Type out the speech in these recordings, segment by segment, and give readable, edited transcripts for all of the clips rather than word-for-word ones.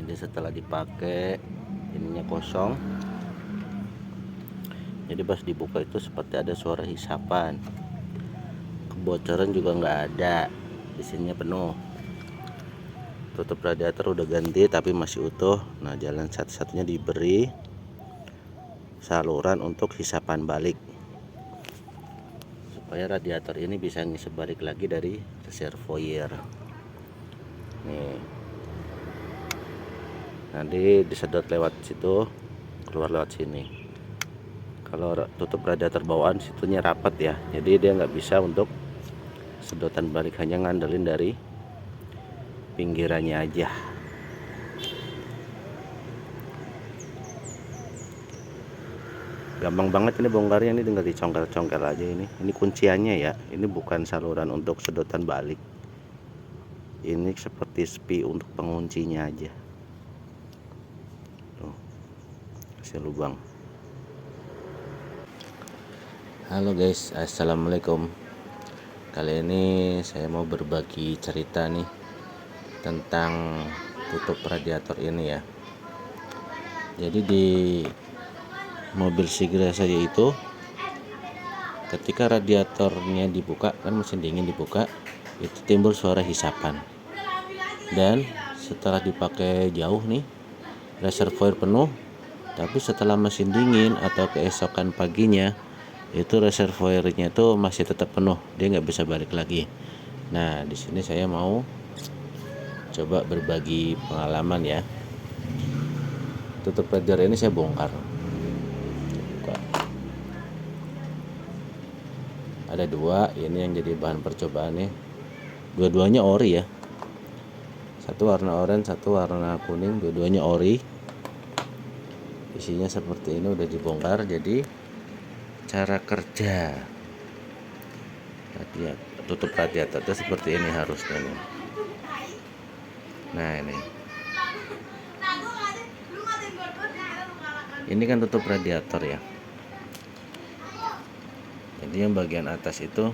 Jadi setelah dipakai ininya kosong, jadi pas dibuka itu seperti ada suara hisapan, kebocoran juga nggak ada, isinya penuh. Tutup radiator udah ganti tapi masih utuh. Nah, jalan satu-satunya diberi saluran untuk hisapan balik supaya radiator ini bisa ngisi balik lagi dari reservoir. Nih, nanti disedot lewat situ, keluar lewat sini. Kalau tutup radiator bawaan situnya rapat ya, jadi dia nggak bisa untuk sedotan balik, hanya ngandelin dari pinggirannya aja. Gampang banget ini bongkarnya, ini tinggal dicongkel-congkel aja. Ini kunciannya ya, ini bukan saluran untuk sedotan balik, ini seperti spi untuk penguncinya aja. Tuh, kasih lubang. Halo guys, assalamualaikum. Kali ini saya mau berbagi cerita nih tentang tutup radiator ini ya. Jadi di mobil Sigra saya itu, ketika radiatornya dibuka, kan mesin dingin dibuka, itu timbul suara hisapan. Dan setelah dipakai jauh nih, reservoir penuh, tapi setelah mesin dingin atau keesokan paginya, itu reservoirnya itu masih tetap penuh, dia nggak bisa balik lagi. Nah, di sini saya mau coba berbagi pengalaman ya. Tutup radiator ini saya bongkar. Buka. Ada dua, ini yang jadi bahan percobaan nih. Dua-duanya ori ya. Satu warna oranye, satu warna kuning, dua-duanya ori. Isinya seperti ini, udah dibongkar. Jadi cara kerja tutup radiator itu seperti ini harusnya nih. Nah, ini kan tutup radiator ya. Jadi yang bagian atas itu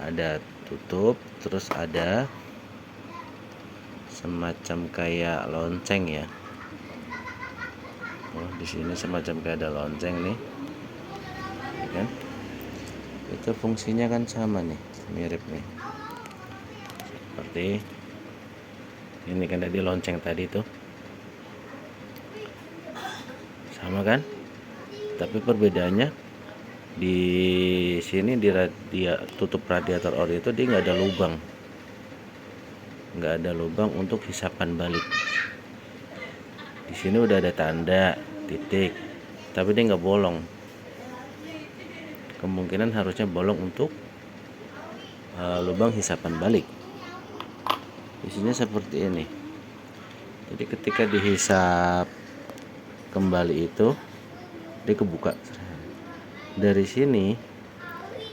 ada tutup, terus ada semacam kayak lonceng ya. Oh, di sini semacam kayak ada lonceng nih, ya kan? Itu fungsinya kan sama nih, mirip nih. Seperti ini kan tadi lonceng tadi tuh, sama kan? Tapi perbedaannya di sini dia tutup radiator ori itu dia nggak ada lubang untuk hisapan balik. Di sini udah ada tanda titik, tapi dia nggak bolong. Kemungkinan harusnya bolong untuk lubang hisapan balik. Isinya seperti ini. Jadi ketika dihisap kembali itu dia kebuka. Dari sini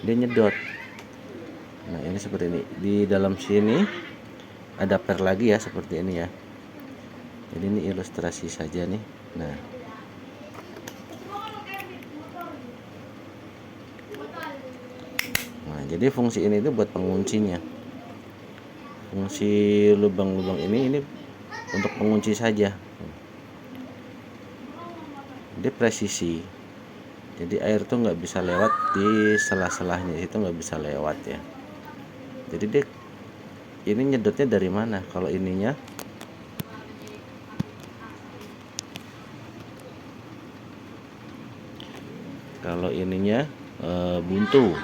dia nyedot. Nah, ini seperti ini. Di dalam sini ada per lagi ya, seperti ini ya. Jadi ini ilustrasi saja nih. Nah, jadi fungsi ini itu buat penguncinya. Fungsi lubang-lubang ini untuk pengunci saja. Dia presisi. Jadi air tuh nggak bisa lewat di sela-selahnya, itu nggak bisa lewat ya. Jadi dia ini nyedotnya dari mana? Kalau ininya buntu,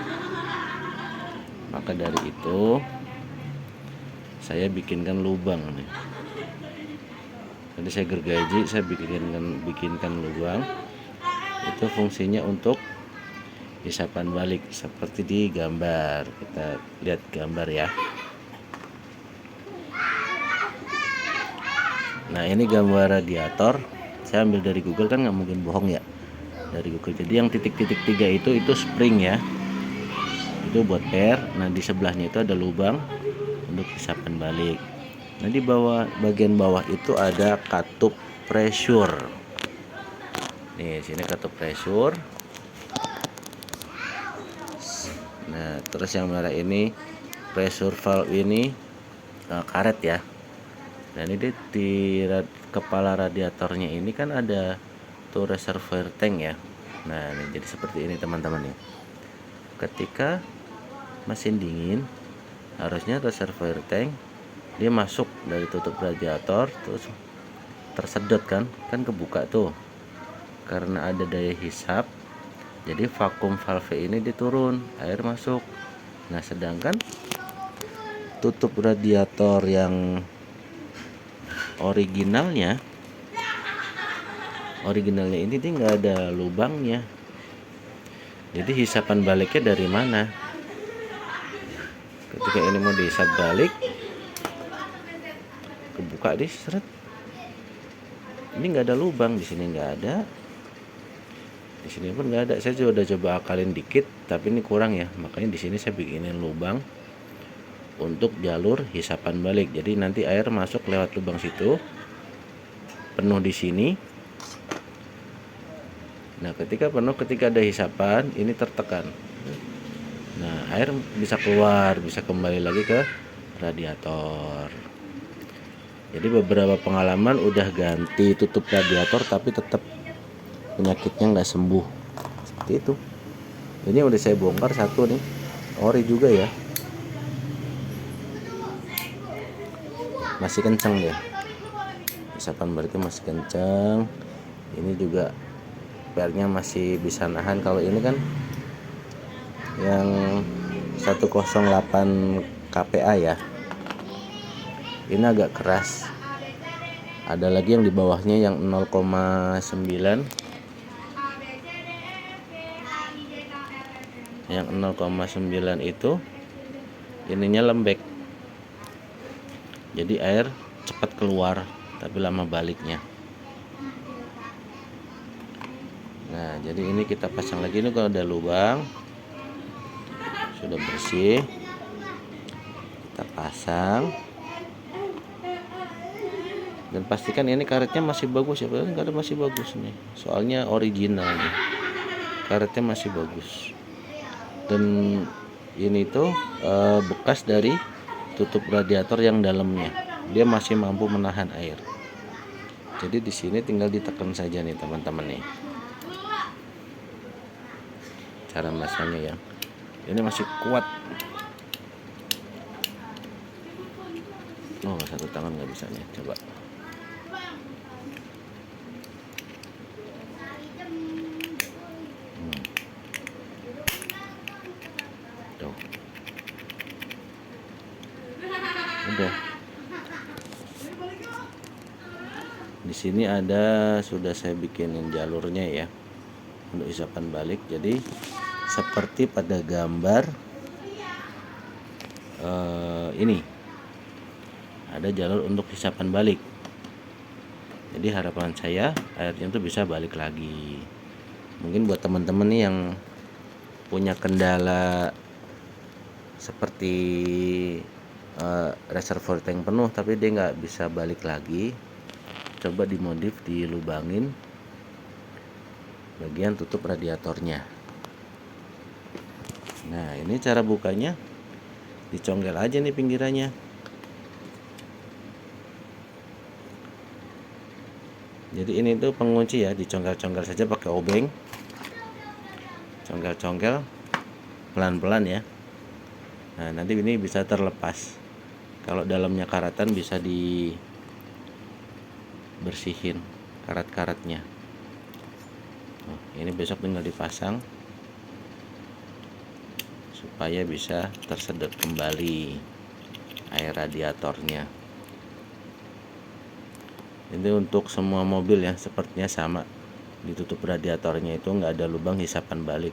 maka dari itu saya bikinkan lubang nih. Jadi saya gergaji, saya bikinkan lubang. Itu fungsinya untuk hisapan balik seperti di gambar. Kita lihat gambar ya. Nah, ini gambar radiator. Saya ambil dari Google, kan nggak mungkin bohong ya, dari Google. Jadi yang titik-titik 3 itu spring ya, itu buat per. Nah, di sebelahnya itu ada lubang untuk hisapan balik. Nah, di bagian bawah itu ada katup pressure. Nih, sini katup pressure. Nah, terus yang merah ini pressure valve, ini karet ya. Nah ini di kepala radiatornya ini kan ada tuh reservoir tank ya. Nah ini jadi seperti ini teman-teman ya. Ketika mesin dingin, harusnya reservoir tank dia masuk dari tutup radiator, terus tersedot kan kebuka tuh karena ada daya hisap. Jadi vakum valve ini diturun, air masuk. Nah sedangkan tutup radiator yang originalnya ini dia nggak ada lubangnya. Jadi hisapan baliknya dari mana? Ketika ini mau dihisap balik, kebuka di seret. Ini nggak ada lubang, di sini nggak ada, di sini pun nggak ada. Saya udah coba akalin dikit, tapi ini kurang ya. Makanya di sini saya bikinin lubang untuk jalur hisapan balik. Jadi nanti air masuk lewat lubang situ, penuh di sini. Nah ketika penuh, ketika ada hisapan ini tertekan, nah air bisa keluar, bisa kembali lagi ke radiator. Jadi beberapa pengalaman udah ganti tutup radiator tapi tetap penyakitnya nggak sembuh, seperti itu. Ini udah saya bongkar satu nih, ori juga ya, masih kenceng ya, hisapan baliknya masih kenceng. Ini juga PR-nya masih bisa nahan. Kalau ini kan yang 108 kPa ya, ini agak keras. Ada lagi yang di bawahnya yang 0,9. Yang 0,9 itu ininya lembek, jadi air cepat keluar tapi lama baliknya. Nah jadi ini kita pasang lagi. Ini kalau ada lubang sudah bersih, kita pasang dan pastikan ini karetnya masih bagus ya. Karet masih bagus nih, soalnya original nih, karetnya masih bagus. Dan ini tuh bekas dari tutup radiator yang dalamnya, dia masih mampu menahan air. Jadi di sini tinggal ditekan saja nih teman-teman nih. Cara masangnya ya, ini masih kuat. Oh satu tangan nggak bisa nih, coba. Tuh. Udah. Di sini ada, sudah saya bikinin jalurnya ya untuk hisapan balik. Jadi seperti pada gambar ini ada jalur untuk hisapan balik. Jadi harapan saya airnya itu bisa balik lagi. Mungkin buat teman-teman nih yang punya kendala seperti reservoir tank penuh tapi dia nggak bisa balik lagi, coba dimodif, dilubangin bagian tutup radiatornya. Nah ini cara bukanya, dicongkel aja nih pinggirannya. Jadi ini tuh pengunci ya, dicongkel-congkel saja pakai obeng, congkel-congkel pelan-pelan ya. Nah nanti ini bisa terlepas. Kalau dalamnya karatan bisa dibersihin karat-karatnya. Ini besok tinggal dipasang supaya bisa tersedot kembali air radiatornya. Ini untuk semua mobil ya, sepertinya sama, ditutup radiatornya itu nggak ada lubang hisapan balik.